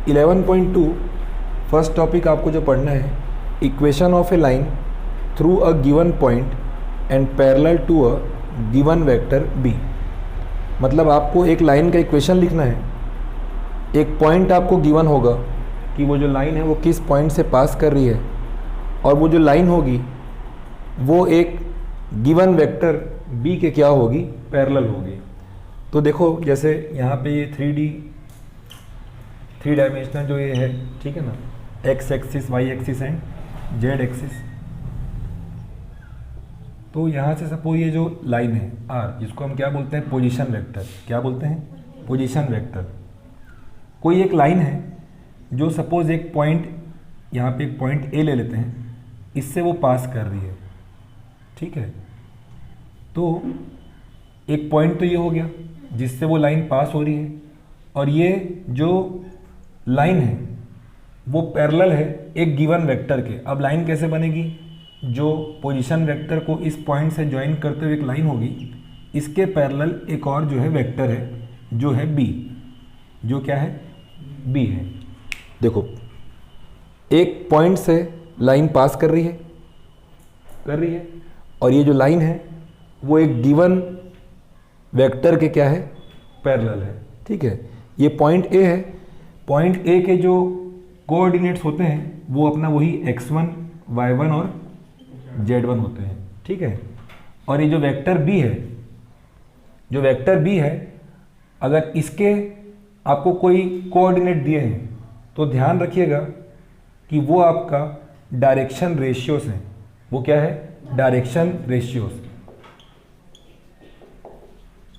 11.2 first topic आपको जो पढ़ना है, equation of a line through a given point and parallel to a given vector B. मतलब आपको एक लाइन का इक्वेशन लिखना है, एक पॉइंट आपको गिवन होगा कि वो जो लाइन है वो किस पॉइंट से पास कर रही है, और वो जो लाइन होगी वो एक गिवन वेक्टर बी के क्या होगी, पैरेलल होगी। तो देखो जैसे यहाँ पे ये 3 डायमेंशनल जो ये है, ठीक है ना, X axis, Y axis and Z axis. तो यहाँ से सपोज ये जो लाइन है आर, जिसको हम क्या बोलते हैं, पोजीशन वेक्टर। क्या बोलते हैं, पोजीशन वेक्टर। कोई एक लाइन है जो सपोज एक पॉइंट, यहाँ पे एक पॉइंट ए ले लेते हैं, इससे वो पास कर रही है, ठीक है। तो एक पॉइंट तो ये हो गया जिससे वो लाइन पास हो रही है, और ये जो लाइन है वो पैरेलल है एक गिवन वेक्टर के। अब लाइन कैसे बनेगी, जो पोजीशन वेक्टर को इस पॉइंट से ज्वाइन करते हुए एक लाइन होगी, इसके पैरेलल एक और जो है वेक्टर है, जो है बी, जो क्या है, बी है। देखो एक पॉइंट से लाइन पास कर रही है, और ये जो लाइन है वो एक गिवन वेक्टर के क्या है, पैरेलल है, ठीक है। ये पॉइंट ए है, पॉइंट ए के जो कोऑर्डिनेट्स होते हैं वो अपना वही x1, y1 और z1 होते हैं, ठीक है। और ये जो वेक्टर बी है, अगर इसके आपको कोई कोऑर्डिनेट दिए हैं तो ध्यान रखिएगा कि वो आपका डायरेक्शन रेशियोस हैं। वो क्या है, डायरेक्शन रेशियोस।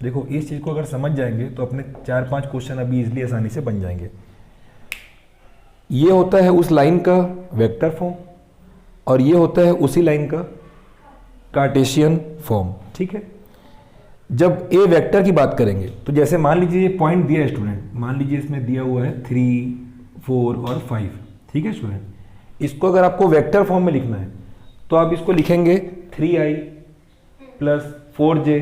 देखो इस चीज़ को अगर समझ जाएंगे तो अपने 4-5 क्वेश्चन अभी इजीली आसानी से बन जाएंगे। ये होता है उस लाइन का वेक्टर फॉर्म, और ये होता है उसी लाइन का कार्टेशियन फॉर्म, ठीक है। जब ए वेक्टर की बात करेंगे तो जैसे मान लीजिए ये पॉइंट दिया है स्टूडेंट, मान लीजिए इसमें दिया हुआ है 3, 4 और 5, ठीक है स्टूडेंट। इसको अगर आपको वेक्टर फॉर्म में लिखना है तो आप इसको लिखेंगे 3i + 4j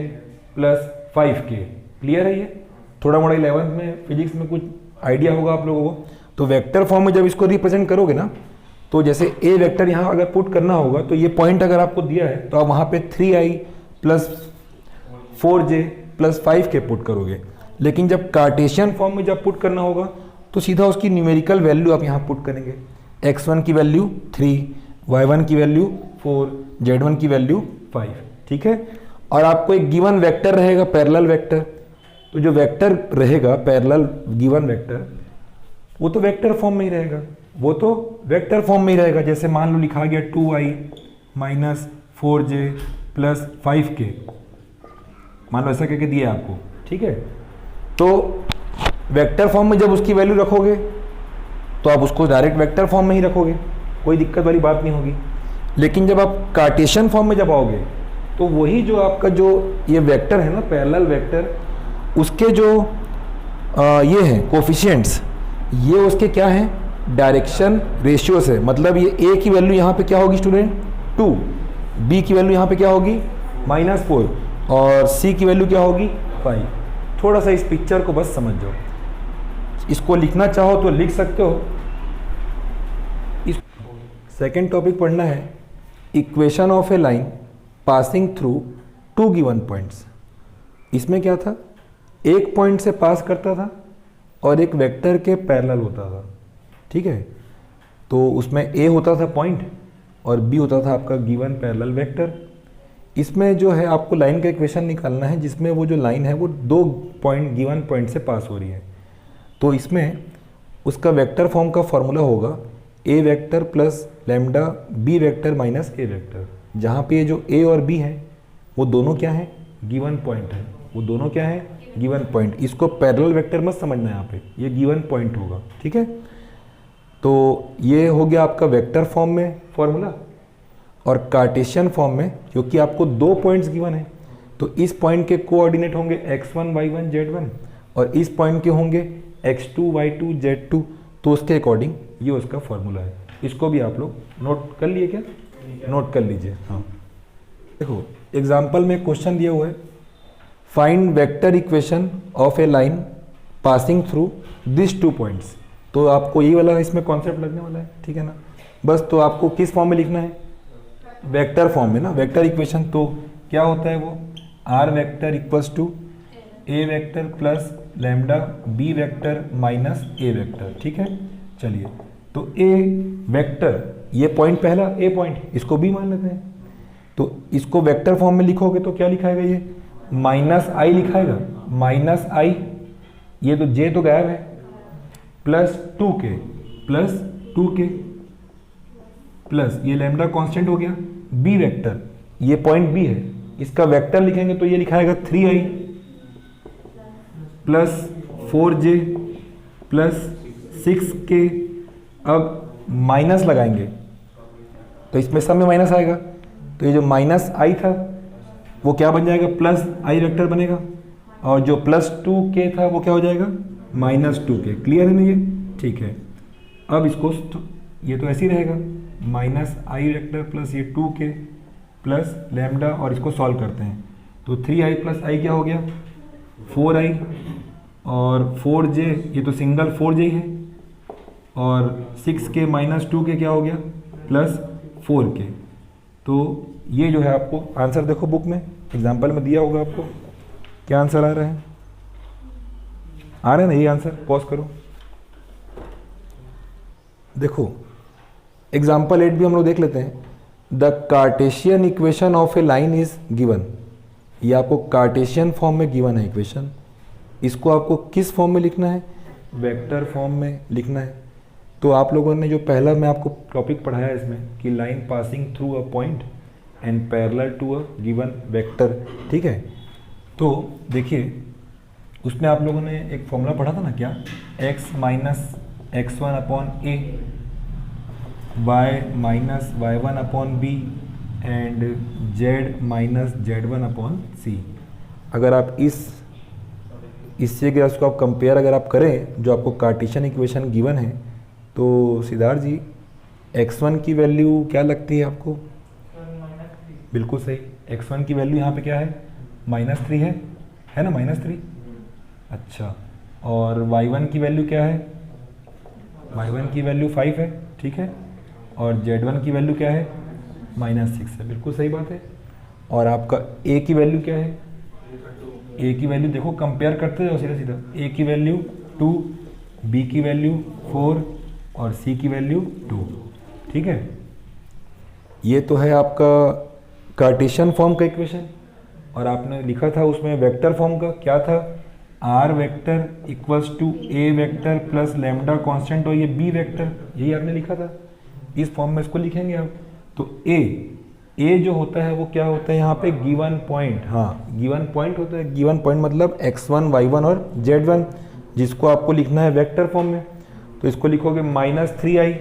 + 5k। क्लियर है ये? थोड़ा मोड़ा 11th में फिजिक्स में कुछ आइडिया होगा आप लोगों को। तो वेक्टर फॉर्म में जब इसको रिप्रेजेंट करोगे ना, तो जैसे ए वेक्टर यहाँ अगर पुट करना होगा तो ये पॉइंट अगर आपको दिया है तो आप वहाँ पे 3i + 4j + 5k पुट करोगे। लेकिन जब कार्टेशियन फॉर्म में जब पुट करना होगा तो सीधा उसकी न्यूमेरिकल वैल्यू आप यहाँ पुट करेंगे। x1 की वैल्यू 3, y1 की वैल्यू 4, z1 की वैल्यू 5, ठीक है। और आपको एक गिवन वेक्टर रहेगा, पैरेलल वेक्टर। तो जो वेक्टर रहेगा पैरेलल गिवन वेक्टर, वो तो वेक्टर फॉर्म में ही रहेगा, जैसे मान लो लिखा गया 2i - 4j + 5k, मान लो ऐसा करके दिया आपको, ठीक है। तो वेक्टर फॉर्म में जब उसकी वैल्यू रखोगे तो आप उसको डायरेक्ट वेक्टर फॉर्म में ही रखोगे, कोई दिक्कत वाली बात नहीं होगी। लेकिन जब आप कार्टेशियन फॉर्म में जब आओगे तो वही जो आपका जो ये वेक्टर है ना, पैरेलल वेक्टर, उसके जो ये हैं कोफिशिएंट्स, ये उसके क्या हैं, डायरेक्शन रेशियोस है। मतलब ये ए की वैल्यू यहाँ पे क्या होगी स्टूडेंट, 2, बी की वैल्यू यहाँ पे क्या होगी, -4, और सी की वैल्यू क्या होगी, 5। थोड़ा सा इस पिक्चर को बस समझ जाओ। इसको लिखना चाहो तो लिख सकते हो। इस सेकेंड टॉपिक पढ़ना है, equation of a line passing through 2 given points. इसमें क्या था, एक पॉइंट से पास करता था और एक वेक्टर के पैरेलल होता था, ठीक है। तो उसमें ए होता था पॉइंट और बी होता था आपका गिवन पैरेलल वेक्टर। इसमें जो है आपको लाइन का इक्वेशन निकालना है जिसमें वो जो लाइन है वो 2 पॉइंट, गिवन पॉइंट से पास हो रही है। तो इसमें उसका वेक्टर फॉर्म का फॉर्मूला होगा ए वेक्टर + लैम्डा बी वेक्टर - ए वेक्टर, जहाँ पे ये जो ए और बी है वो दोनों क्या है, गिवन पॉइंट है। वो दोनों क्या है, गिवन पॉइंट। इसको पैरेलल वेक्टर मत समझना, यहाँ पे ये गिवन पॉइंट होगा, ठीक है। तो ये हो गया आपका वेक्टर फॉर्म में फॉर्मूला। और कार्टेशियन फॉर्म में क्योंकि आपको 2 पॉइंट्स गिवन है, तो इस पॉइंट के कोऑर्डिनेट होंगे x1, y1, z1, और इस पॉइंट के होंगे x2, y2, z2। तो उसके अकॉर्डिंग ये उसका फॉर्मूला है। इसको भी आप लोग नोट कर लिए क्या, नोट कर लीजिए। हाँ देखो एग्जाम्पल में क्वेश्चन दिया हुआ है, find vector equation of a line passing through this 2 points. तो आपको यही वाला इसमें कॉन्सेप्ट लगने वाला है, ठीक है ना। बस तो आपको किस फॉर्म में लिखना है, वेक्टर फॉर्म में ना, वेक्टर इक्वेशन। तो क्या होता है वो, R vector equals to A vector plus lambda B vector minus A vector, ठीक है। चलिए, तो ए वेक्टर, ये पॉइंट पहला ए पॉइंट, इसको बी मान लेते हैं। तो इसको वेक्टर फॉर्म में लिखोगे तो क्या लिखाएगा, ये माइनस आई लिखाएगा, माइनस आई, ये तो जे तो गायब है, plus 2k plus 2k plus ये लैम्डा कांस्टेंट हो गया। बी वेक्टर, ये पॉइंट बी है, इसका वेक्टर लिखेंगे तो ये लिखाएगा 3i plus 4j plus 6k। अब माइनस लगाएंगे तो इसमें सब में माइनस आएगा, तो ये जो माइनस आई था वो क्या बन जाएगा, प्लस आई वेक्टर बनेगा, और जो प्लस 2k था वो क्या हो जाएगा, माइनस 2k। क्लियर है ना ये, ठीक है। अब इसको ये तो ऐसे ही रहेगा, माइनस आई वेक्टर प्लस ये 2k प्लस लैम्डा, और इसको सॉल्व करते हैं तो 3i प्लस आई क्या हो गया, 4i, और 4j, ये तो सिंगल 4j ही है, और 6k माइनस 2k क्या हो गया, प्लस 4k। तो ये जो है आपको आंसर देखो बुक में एग्जाम्पल में दिया होगा आपको, क्या आंसर आ रहा है, आ रहा है ना ये आंसर। पॉज करो, देखो एग्जाम्पल 8 भी हम लोग देख लेते हैं। The Cartesian equation of a line is given, ये आपको कार्टेशियन फॉर्म में गिवन है इक्वेशन, इसको आपको किस फॉर्म में लिखना है, वेक्टर फॉर्म में लिखना है। तो आप लोगों ने जो पहला मैं आपको टॉपिक पढ़ाया इसमें कि line passing through a point and parallel to a given vector, ठीक है। तो देखिए उसमें आप लोगों ने एक फॉर्मूला पढ़ा था ना, क्या, x minus x1 upon A, y minus y1 upon B and z minus z1 upon C. अगर आप इससे अगर उसको आप कंपेयर अगर आप करें जो आपको कार्टेशियन इक्वेशन गिवन है, तो सिद्धार्थ जी x1 की वैल्यू क्या लगती है आपको, बिल्कुल सही, x1 की वैल्यू यहाँ पे क्या है, -3 है ना, -3। अच्छा, और y1 की वैल्यू क्या है, y1 की वैल्यू 5 है, ठीक है, और z1 की वैल्यू क्या है, -6 है, बिल्कुल सही बात है। और आपका a की वैल्यू क्या है, a की वैल्यू देखो कंपेयर करते जाओ सीधा सीधा, a की वैल्यू 2, b की वैल्यू 4 और c की वैल्यू 2, ठीक है। ये तो है आपका कार्टेशियन फॉर्म का इक्वेशन, और आपने लिखा था उसमें वेक्टर फॉर्म का क्या था, R vector equals to A vector plus lambda constant और ये बी वेक्टर, यही आपने लिखा था। इस फॉर्म में इसको लिखेंगे आप। तो ए जो होता है वो क्या होता है यहाँ पे, गिवन पॉइंट, हाँ गिवन पॉइंट होता है। गिवन पॉइंट मतलब x1 y1 और z1, जिसको आपको लिखना है वेक्टर फॉर्म में। तो इसको लिखोगे -3i,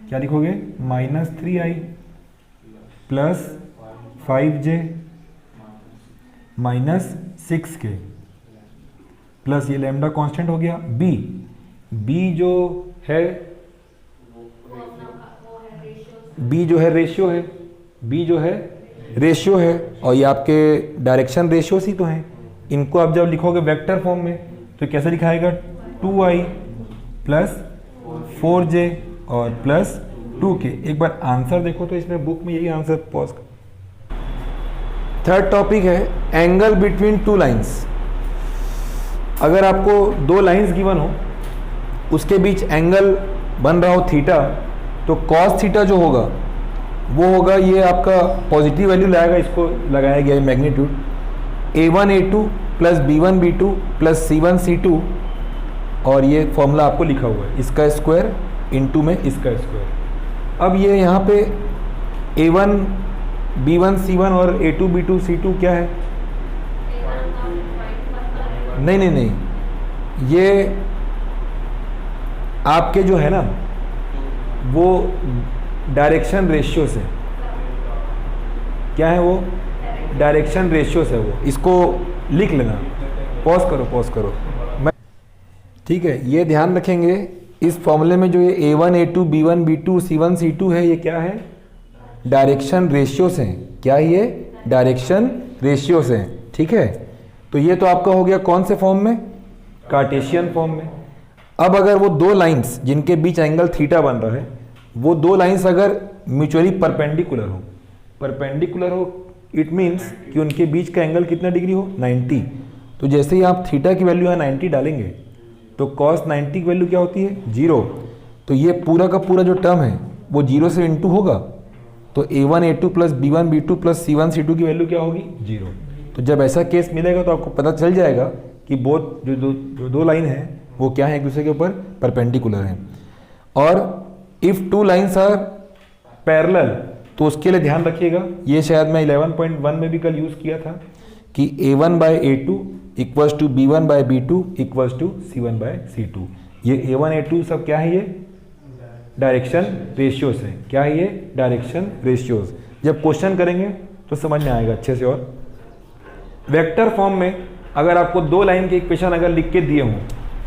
क्या लिखोगे, -3i plus 5j minus 6k plus ये लैम्डा कांस्टेंट हो गया। बी जो है रेशियो है, और ये आपके डायरेक्शन रेशियोस ही तो हैं। इनको आप जब लिखोगे वेक्टर फॉर्म में तो कैसे लिखाएगा, 2i प्लस 4j और प्लस 2k। एक बार आंसर देखो तो इसमें बुक में यही आंसर, पॉज। थर्ड टॉपिक है एंगल बिटवीन टू लाइंस। अगर आपको दो लाइंस गिवन हो, उसके बीच एंगल बन रहा हो थीटा, तो कॉस थीटा जो होगा वो होगा, ये आपका पॉजिटिव वैल्यू लाएगा, इसको लगाया गया है magnitude, a1 a2 plus b1 b2 plus c1 c2, और ये फॉर्मूला आपको लिखा हुआ है, इसका स्क्वायर इनटू में इसका स्क्वायर। अब ये यहाँ पे a1 b1 c1 और a2 b2 c2 क्या है, नहीं, ये आपके जो है ना वो डायरेक्शन रेशियो से, क्या है वो, डायरेक्शन रेशियो से वो, इसको लिख लेना। पॉज करो मैं, ठीक है। ये ध्यान रखेंगे इस फॉर्मूले में जो ये a1 a2 b1 b2 c1 c2 है, ये क्या है, डायरेक्शन रेशियो से। क्या ये डायरेक्शन रेशियो से, ठीक है। तो ये तो आपका हो गया कौन से फॉर्म में, कार्टेशियन फॉर्म में। अब अगर वो दो लाइंस जिनके बीच एंगल थीटा बन रहा है, वो दो लाइंस अगर म्यूचुअली परपेंडिकुलर हो, इट मीन्स कि उनके बीच का एंगल कितना डिग्री हो, 90। तो जैसे ही आप थीटा की वैल्यू यहाँ 90 डालेंगे तो cos 90 की वैल्यू क्या होती है, 0। तो ये पूरा का पूरा जो टर्म है वो 0 से इंटू होगा, तो a1 a2 plus b1 b2 plus c1 c2 की वैल्यू क्या होगी, 0। तो जब ऐसा केस मिलेगा तो आपको पता चल जाएगा कि बोथ जो दो लाइन है वो क्या है, एक दूसरे के ऊपर परपेंडिकुलर है। और if two lines are parallel, तो उसके लिए ध्यान रखिएगा, ये शायद मैं 11.1 में भी कल यूज़ किया था कि a1 by a2 equals to b1 by b2 equals to c1 by c2। ये a1 a2 सब क्या है, ये डायरेक्शन रेशियोज है। क्या है ये, डायरेक्शन रेशियोज। जब क्वेश्चन करेंगे तो समझ में आएगा अच्छे से। और वेक्टर फॉर्म में अगर आपको दो लाइन के इक्वेशन अगर लिख के दिए हों,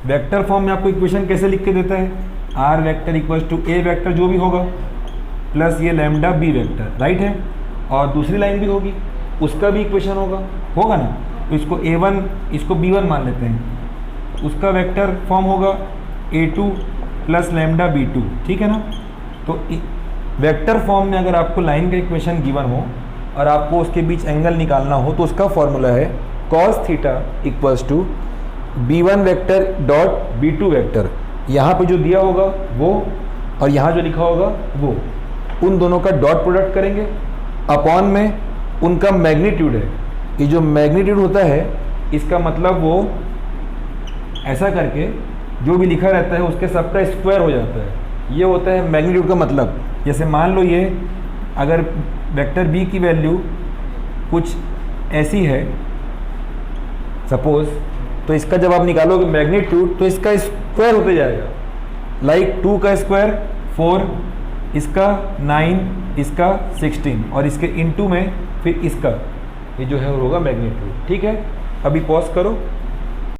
वेक्टर फॉर्म में आपको इक्वेशन कैसे लिख के देता है, R vector equals to A vector जो भी होगा प्लस ये लैम्डा बी वेक्टर, राइट है। और दूसरी लाइन भी होगी, उसका भी इक्वेशन होगा ना, तो इसको a1 इसको b1 मान लेते हैं, उसका वेक्टर फॉर्म होगा a2 प्लस लैम्डा b2, ठीक है ना। तो वेक्टर फॉर्म में अगर आपको लाइन का इक्वेशन गिवन हो और आपको उसके बीच एंगल निकालना हो तो उसका फॉर्मूला है cos theta equals to b1 vector dot b2 vector. यहाँ पे जो दिया होगा वो और यहाँ जो लिखा होगा वो, उन दोनों का डॉट प्रोडक्ट करेंगे, अपॉन में उनका मैग्नीट्यूड है। ये जो मैग्नीट्यूड होता है इसका मतलब वो ऐसा करके जो भी लिखा रहता है उसके सबका स्क्वायर हो जाता है, ये होता है मैग्नीट्यूड का मतलब। जैसे मान लो ये अगर वेक्टर बी की वैल्यू कुछ ऐसी है सपोज, तो इसका जब आप निकालोगे मैग्नीट्यूड तो इसका स्क्वायर होते जाएगा, लाइक 2 का स्क्वायर 4, इसका 9, इसका 16 और इसके इनटू में फिर इसका, ये जो है वो होगा मैग्नीट्यूड। ठीक है, अभी पॉज करो।